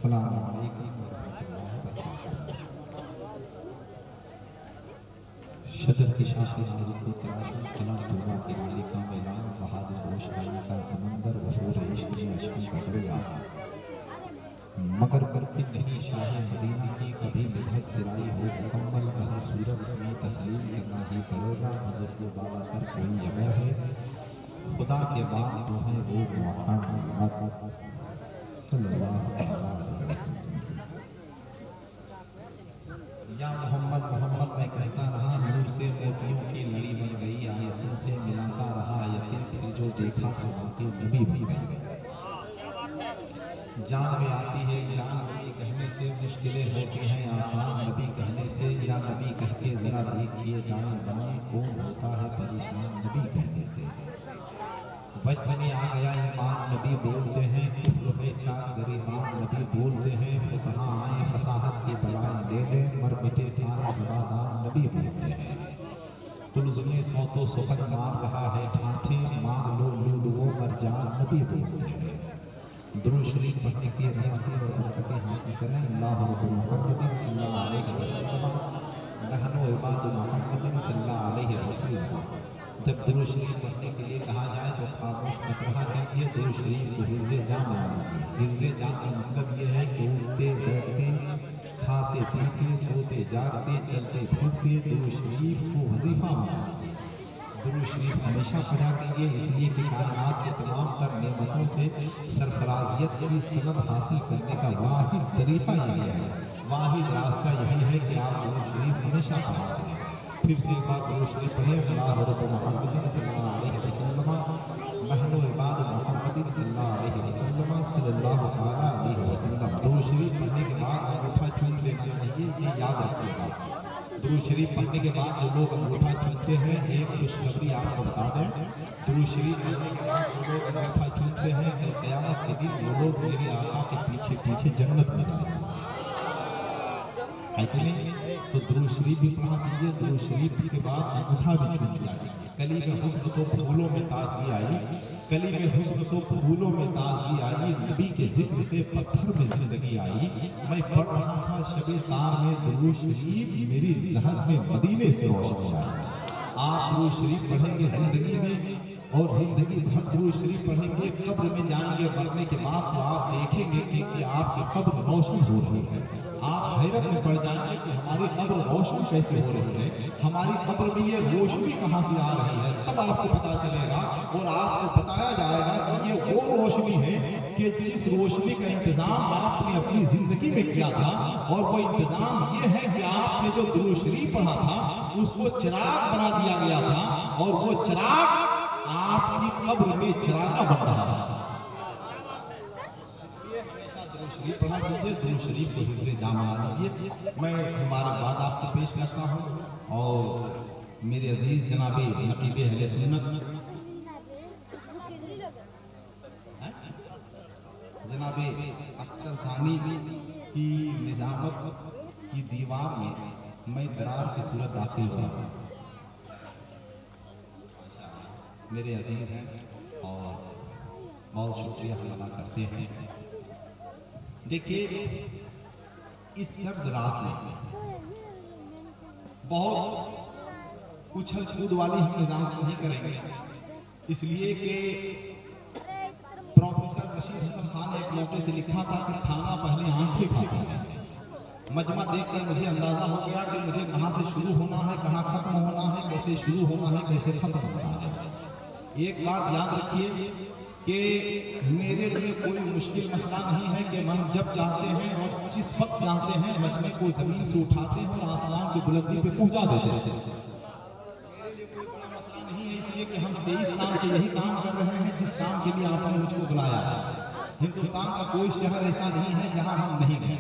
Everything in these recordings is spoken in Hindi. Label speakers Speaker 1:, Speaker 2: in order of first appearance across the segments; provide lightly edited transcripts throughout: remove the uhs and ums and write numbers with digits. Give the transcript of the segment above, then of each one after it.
Speaker 1: अस्सलामु अलैकुम वरहमतुल्लाहि वबरकातुहू। शजर की शाखें को तराशूं, कलम तौबा की मालिका में लाऊं, बहादुर रोशनाई का समंदर, वहूर इश्क में अश्कों का दरिया। मगर मुमकिन नहीं शाह मदीना की कभी मिधत सिराई हो मुकम्मल, कहीं सूरत में तस्लीम करना ही पड़ेगा। बुजुर्ग बाला पर कोई अगर है, खुदा के बाद तो है वो मोहम्मद सल्लल्लाहु अलैहि वसल्लम। या मोहम्मद मोहम्मद मैं कहता रहा, नूर से मोतियों की लड़ी बन गई, आयतों से मिलाता रहा, यकीन फिर जो देखा था बातें नबी बन गई। जान में आती है जान, नबी कहने से मुश्किलें होती हैं आसान, नबी कहने से या नबी कह के जरा देखिए दाएं बाएं, कौन होता है परेशान नबी कहने से। बचपनी आ गया ईमान नबी बोलते हैं, कुफ्र में चाक गरीबान नबी बोलते हैं, फसहा आए फसाहत की बलाई ले ले, मर मिटे सारा बरादान नबी बोलते हैं। तुलजुमे सौतो सुखद मार रहा है ठाठे, मांग लो लूलुओ मर जान नबी बोलते हैं। दुरूद शरीफ पढ़ने की रहमतें और बरकतें हासिल करें। अल्लाह मुहम्मद सल्लल्लाहु अलैहि वसल्लम नहनु इबादु मुहम्मद सल्लल्लाहु अलैहि वसल्लम। जब दुरूद शरीफ पढ़ने के लिए कहा जाए तो खामोश मत रहा कीजिए, दुरूद शरीफ को हिर्ज़े जान माना कीजिए। हिर्ज़े जान का मतलब ये है कि उठते बैठते खाते पीते सोते जागते चलते फिरते दुरूद शरीफ को वजीफा माना कीजिए। दुरूद शरीफ हमेशा पढ़ा कीजिए, इसलिए कि कायनात के तमाम तर नेमतों से सरफराजियत की सनद हासिल करने का वाहिद तरीका यही है, वाहिद रास्ता यही है कि आप दुरूद शरीफ हमेशा पढ़ा करें। फिर से एक बार दुरूद शरीफ पढ़ें। अल्लाह रब्बु मुहम्मदिन सल्लल्लाहु अलैहि वसल्लम महनु इबाद मुहम्मदिन सल्लल्लाहु अलैहि वसल्लम सल्लल्लाहु तआला अलैहि वसल्लम। दुरूद शरीफ पढ़ने के बाद अंगूठा चूम लेना चाहिए, ये याद रखिएगा। दुरूद शरीफ पढ़ने के बाद जो लोग अंगूठा चूमते हैं, एक खुशखबरी आपको बता दें, दुरूद शरीफ पढ़ने के बाद जो लोग अंगूठा चूमते हैं, क़यामत के दिन वो लोग मेरे आका के पीछे पीछे जन्नत में जाएंगे। है कि नहीं? तो दुरूद शरीफ भी पढ़ा कीजिए, दुरूद शरीफ के बाद अंगूठा भी चूम लिया कीजिए। कली में हुस्न तो फूलों में ताजगी आई, कली में हुस्न तो फूलों में ताजगी आई, नबी के जिक्र से पत्थर में जिंदगी आई। मैं पढ़ रहा था शबे तार में दुरूद शरीफ, मेरी लहर में मदीने से रोशनी आई। आप दुरूद शरीफ पढ़ेंगे जिंदगी में और जिंदगी भर दुरूद शरीफ पढ़ेंगे, कब्र में जाएंगे मरने के बाद तो आप देखेंगे कि आपकी कब्र रोशन हो रही है। आप हैरत में पड़ जाएंगे कि हमारी कब्र रोशन कैसे हो रही है, हमारी कब्र में ये रोशनी कहाँ से आ रही है। तब आपको पता चलेगा और आपको बताया जाएगा कि ये वो रोशनी है कि जिस रोशनी का इंतजाम आपने अपनी जिंदगी में किया था, और वो इंतजाम ये है कि आपने जो दुरूद शरीफ पढ़ा था उसको चिराग बना दिया गया था, और वो चिराग आपकी कब्र में चिरागा बन रहा है। दुरूद शरीफ पढ़ा कीजिए, दुरूद शरीफ को हिर्ज़े जान माना लीजिए। मैं हमारे बाद आपको पेश करता हूँ और मेरे अजीज जनाबे नकीब अहले सुन्नत जनाबे अख्तर सानी की निज़ामत की दीवार में मैं दरार की सूरत दाखिल हुआ। मेरे अजीज हैं और बहुत शुक्रिया हम अदा करते हैं। देखिए, इस सर्द रात में बहुत उछल कूद वाली हम निजाम नहीं करेंगे, इसलिए कि प्रोफेसर रशीद हसन खान ने एक मौके से लिखा था कि खाना पहले आंखें खाती हैं। मजमा देखकर मुझे अंदाजा हो गया कि मुझे कहाँ से शुरू होना है, कहाँ खत्म होना है, कैसे शुरू होना है, कैसे खत्म होना है। एक बात याद रखिए कि मेरे लिए कोई मुश्किल मसला नहीं है कि हम जब चाहते हैं और जिस वक्त चाहते हैं मजमे को जमीन से उठाते हैं और आसमान की बुलंदी पे पहुंचा देते हैं। मेरे लिए कोई बड़ा मसला नहीं है, इसलिए कि हम 23 साल से यही काम कर रहे हैं जिस काम के लिए आपने मुझको बुलाया है। हिंदुस्तान का कोई शहर ऐसा नहीं है जहां हम नहीं गए,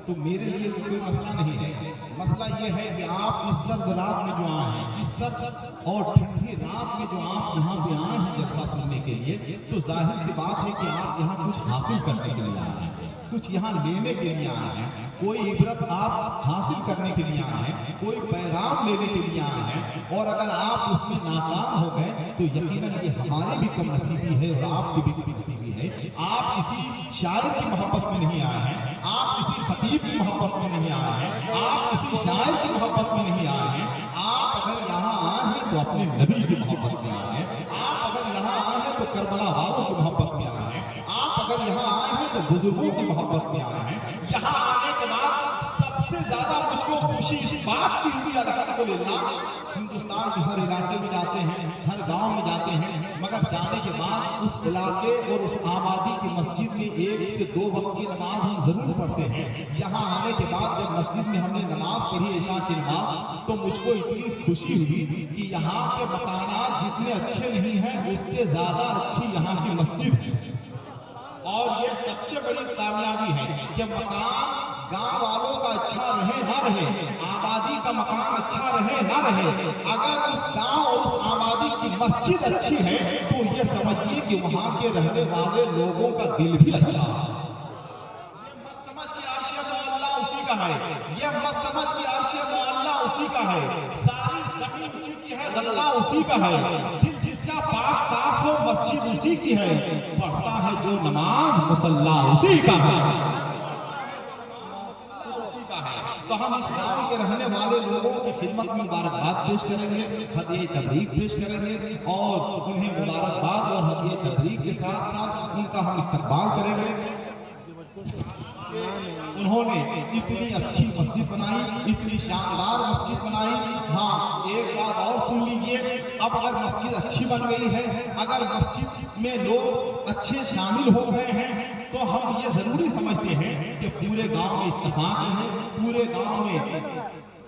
Speaker 1: तो मेरे लिए कोई मसला नहीं है। मसला ये है कि आप इस सर्द रात में जो आए हैं, इस सर्द और ठंडी रात में जो आप यहाँ पे आए हैं जलसा सुनने के लिए, तो जाहिर सी बात है कि आप यहाँ कुछ हासिल करने के लिए आए हैं, कुछ यहाँ लेने के लिए आए हैं, कोई इबरत आप हासिल करने के लिए आए हैं, कोई पैगाम लेने के लिए आए हैं। और अगर आप उसमें नाकाम हो गए तो यकीनन ये हमारी भी कम नसीबी है और आपकी भी कम नसीबी है। आप किसी शायर की मोहब्बत में नहीं आए हैं, आप मोहब्बत में नहीं आए हैं, आप किसी शायर की मोहब्बत में नहीं आए हैं। आप अगर यहाँ आए हैं तो अपने नबी की मोहब्बत में आए हैं। आप अगर यहाँ आए हैं तो करबला वालों की मोहब्बत में आए हैं। आप अगर यहाँ आए हैं तो बुजुर्गों की मोहब्बत में आए हैं। यहाँ आने के बाद सबसे ज्यादा मुझको खुशी इस बात की हुई, अल्हम्दुलिल्लाह, हिंदुस्तान के हर इलाके में जाते हैं, हर गांव में जाते हैं, मगर जाने के बाद उस इलाके और उस आबादी की मस्जिद में 1 से 2 वक्त की नमाज हम जरूर पढ़ते हैं। यहाँ आने के बाद जब मस्जिद में हमने नमाज पढ़ी, इशा की नमाज, तो मुझको इतनी खुशी हुई कि यहाँ के मकानात जितने अच्छे नहीं हैं उससे ज्यादा अच्छी यहाँ की मस्जिद है। और ये सबसे बड़ी कामयाबी है कि मकान गांव वालों का अच्छा रहे ना रहे, आबादी का मकान अच्छा रहे ना रहे, अगर उस गांव और उस आबादी की मस्जिद अच्छी है तो ये समझिए कि वहां के रहने वाले लोगों का दिल भी अच्छा है। ये मत समझ कि अर्श मौला उसी का है, ये मत समझ कि अर्श मौला उसी का है, सारी जमीन उसी की है, गल्ला उसी का है, दिल जिसका पाक साफ हो मस्जिद उसी की है, पढ़ता है जो नमाज मुसल्ला उसी का है। तो हम इस गांव के रहने वाले लोगों की खिदमत में मुबारकबाद पेश करेंगे, हदिया तबरीक पेश करेंगे और उन्हें मुबारकबाद और हदिया तबरीक के साथ साथ उनका हम इस्तकबाल करेंगे। उन्होंने इतनी अच्छी मस्जिद बनाई, इतनी शानदार मस्जिद बनाई। हाँ, एक बात और सुन लीजिए, अब अगर मस्जिद अच्छी बन गई है, अगर मस्जिद में लोग अच्छे शामिल हो गए हैं, तो हम ये जरूरी समझते हैं कि पूरे गांव में इत्तेफाक है, पूरे गांव में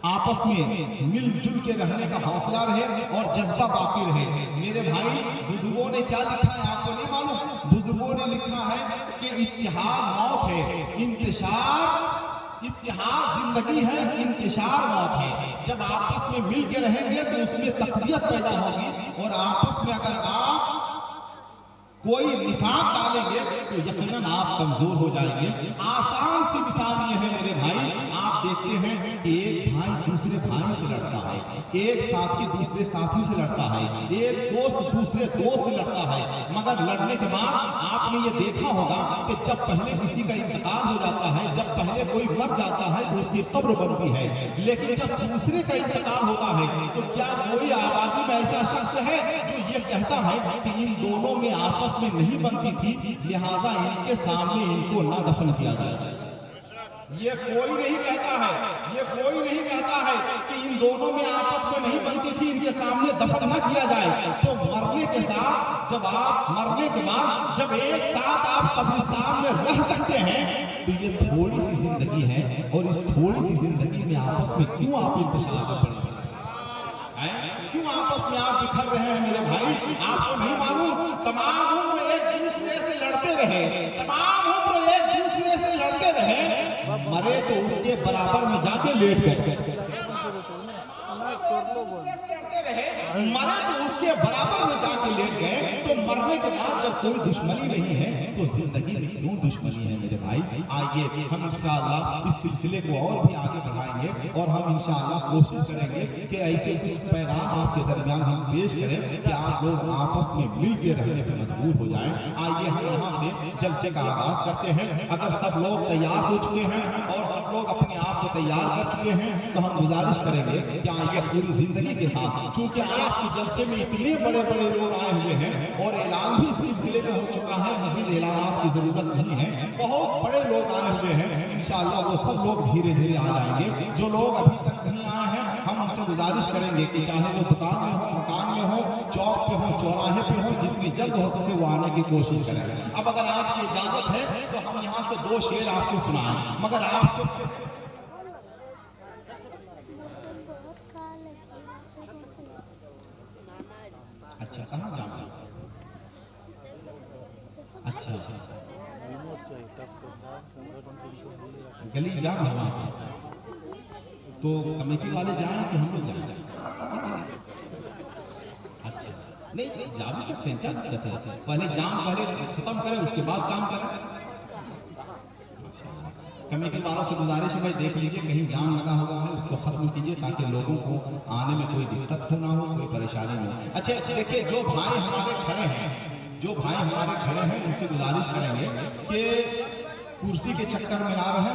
Speaker 1: आपस में मिलजुल के रहने का हौसला रहे और जज्बा बाकी रहे। मेरे भाई, बुजुर्गों ने क्या लिखा है आपको नहीं मालूम? बुजुर्गों ने लिखा है कि इत्तिहाद मौत है, इंतशार इत्तिहाद जिंदगी है, इंतशार मौत है। जब आपस में मिल के रहेंगे तो उसमें तकवीयत पैदा होगी, और आपस में अगर आप कोई निफाक डालेंगे तो यकीनन आप कमजोर हो जाएंगे। आसान सी मिसाल ये है मेरे भाई, आप देखते हैं कि एक भाई दूसरे भाई से लड़ता है, एक साथी दूसरे साथी से लड़ता है, एक दोस्त दूसरे दोस्त से लड़ता है, मगर लड़ने के बाद आपने ये देखा होगा कि जब पहले किसी का इंतकाल हो जाता है, जब पहले कोई मर जाता है तो उसकी कब्र बनती है, लेकिन जब दूसरे का इंतकाल होता है तो क्या कोई आबादी में ऐसा शख्स है जो ये कहता है कि इन दोनों में आपस में नहीं बनती थी, लिहाजा इनके सामने इनको ना दफन किया जाए? ये कोई नहीं कहता है, ये कोई नहीं कहता है कि इन दोनों में आपस में नहीं बनती थी, इनके सामने दफन ना किया जाए। तो मरने के साथ, जब आप मरने के बाद जब एक साथ आप कब्रिस्तान में रह सकते हैं, तो ये थोड़ी सी जिंदगी है, और इस थोड़ी सी जिंदगी में आपस में क्यों आप इंतशार कर पड़े? क्यों आपस में आप बिखर रहे हैं मेरे भाई? आपको नहीं मालूम, तमाम उम्र एक दूसरे से लड़ते रहे, तमाम उम्र एक दूसरे से लड़ते रहे, मरे तो उसके बराबर में जाके लेट गए, मरे तो उसके बराबर में जाके लेट गए। तो मरने के बाद जब कोई दुश्मनी नहीं है तो जिंदगी में क्यों दुश्मनी है मेरे भाई? आइए हम इंशाअल्लाह इस सिलसिले को और भी आगे बढ़ाएंगे, और हम इंशाअल्लाह कोशिश करेंगे कि ऐसे ऐसे पैगाम आपके दरमियान हम पेश करें कि आप लोग आपस में मिल के रहने पर मजबूर हो जाएं। आइए हम यहाँ से जलसे का आगाज करते हैं। अगर सब लोग तैयार हो चुके हैं और सब लोग अपने आप को तैयार कर चुके हैं, तो हम गुजारिश करेंगे कि आइए पूरी जिंदगी के साथ, क्योंकि आपके जलसे में इतने बड़े बड़े लोग आए हुए हैं और ऐलान भी इस सिलसिले में हो चुका है, मज़ीद ऐलान की जरूरत नहीं है, बहुत बड़े लोग आए हुए हैं। इंशाअल्लाह वो सब लोग धीरे धीरे आ जाएंगे। जो लोग अभी तक नहीं आए हैं, हम उनसे गुजारिश करेंगे कि चाहे वो दुकान में हो, मकान में हो, चौक पे हो, चौराहे पे हो, जितनी जल्द हो सके वो आने की कोशिश करें। अब अगर आपकी इजाजत है तो हम यहाँ से 2 शेर आपको सुनाएं, मगर आप अच्छा कहाँ जाना? अच्छा गली जाम है वहाँ, तो कमेटी वाले जाएं कि हम लोग जाएं? अच्छा नहीं जा भी सकते हैं, क्या दिक्कत है? पहले जाम पहले खत्म करें, उसके बाद काम करें। कमेटी वालों से गुजारिश है भाई देख लीजिए कहीं जाम लगा हुआ है, उसको खत्म कीजिए ताकि लोगों को आने में कोई दिक्कत ना हो, कोई परेशानी ना हो। अच्छा देखिए, जो भाई हमारे खड़े हैं, जो भाई हमारे खड़े हैं, उनसे गुजारिश करेंगे कि कुर्सी के चक्कर में ना रहे,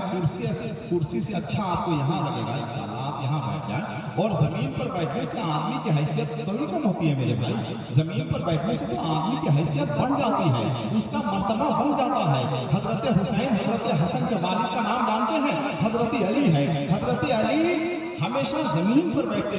Speaker 1: कुर्सी से अच्छा आपको यहाँ लगेगा इंशाल्लाह, आप यहाँ बैठ जाए। और जमीन पर बैठने से आदमी की हैसियत थोड़ी कम होती है मेरे भाई, जमीन पर बैठने से तो आदमी की हैसियत बढ़ जाती है, उसका मर्तबा बढ़ जाता है। हजरत हुसैन हजरत हसन के वालिद का नाम जानते हैं? हजरत अली है। हजरत अली हमेशा जमीन पर बैठते